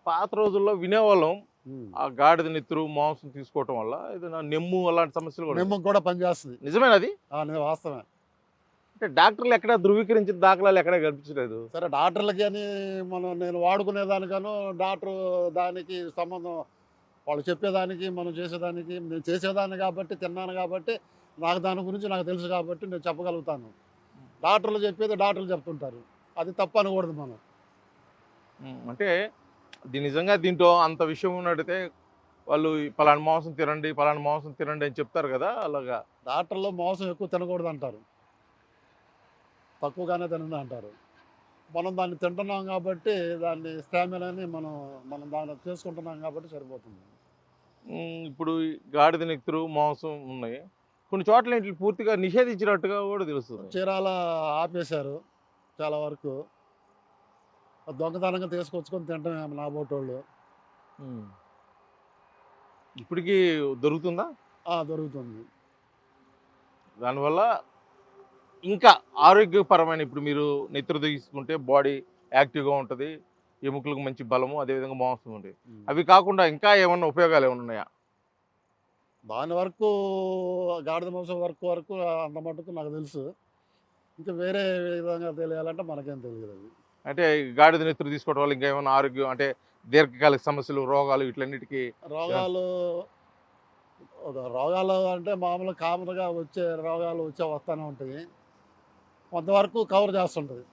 పాత రోజుల్లో వినేవాళ్ళం. ఉమ్. ఆ గాడిద నెత్తురు, మాంసం తీసుకోవటం వల్ల ఏదైనా నెమ్ము అలాంటి సమస్యలు కూడా నిమ్మకు కూడా పనిచేస్తుంది. నిజమేనది? వాస్తవమే. అంటే డాక్టర్లు ఎక్కడా ధృవీకరించిన దాఖలాలు ఎక్కడా కనిపించలేదు. సరే డాక్టర్లకి అని నేను వాడుకునే దానికను డాక్టర్ దానికి సంబంధం, వాళ్ళు చెప్పేదానికి మనం చేసేదానికి, నేను చేసేదాన్ని కాబట్టి తిన్నాను కాబట్టి నాకు దాని గురించి నాకు తెలుసు కాబట్టి నేను చెప్పగలుగుతాను. డాక్టర్లు చెప్పేది డాక్టర్లు చెప్తుంటారు, అది తప్పు అనకూడదు మనం. అంటే నిజంగా దీంట్లో అంత విషయం ఉన్నట్టయితే వాళ్ళు ఈ పలానా మాంసం తినండి, పలానా మాంసం తినండి అని చెప్తారు కదా! అలాగా. డాక్టర్లు మాంసం ఎక్కువ తినకూడదు అంటారు, తక్కువగానే తినండి అంటారు. మనం దాన్ని తింటున్నాం కాబట్టి దాన్ని స్టామినాని మనం మనం దాన్ని చేసుకుంటున్నాం కాబట్టి సరిపోతుంది. ఇప్పుడు ఈ గాడిద నెత్తురు, మాంసం ఉన్నాయి. కొన్ని చోట్ల ఈటిని పూర్తిగా నిషేధించినట్టుగా కూడా తెలుస్తుంది. చీరాల ఆపేశారు చాలా వరకు. దొంగతనంగా తీసుకొచ్చుకొని తింటమే నాబోటోళ్ళు. హ్మ్. ఇప్పటికీ దొరుకుతుందా? దొరుకుతుంది. దానివల్ల ఇంకా ఆరోగ్యపరమైన ఇప్పుడు మీరు నెత్తురు తీసుకుంటే బాడీ యాక్టివ్‌గా ఉంటది. ఎముకలకు మంచి బలము, అదేవిధంగా మాంసం ఉంది. హ్మ్. అవి కాకుండా ఇంకా ఏమన్నా ఉపయోగాలు ఏమన్నా ఉన్నాయా? దాని వరకు గాడిద మాంసం వరకు అంత మటుకు నాకు తెలుసు. ఇంకా వేరే విధంగా తెలియాలంటే మనకేం తెలియదది. అంటే ఈ గాడిద నెత్తురు తీసుకోవడం వల్ల ఇంకా ఏమన్నా ఆరోగ్యం అంటే దీర్ఘకాలిక సమస్యలు, రోగాలు వీటిలన్నిటికి ఏమన్నా రోగాలు రోగాలు అంటే మామూలుగా కామన్‌గా వచ్చే రోగాలు వస్తానే ఉంటాయి. కొంతవరకు కవర్ చేస్తుంటది.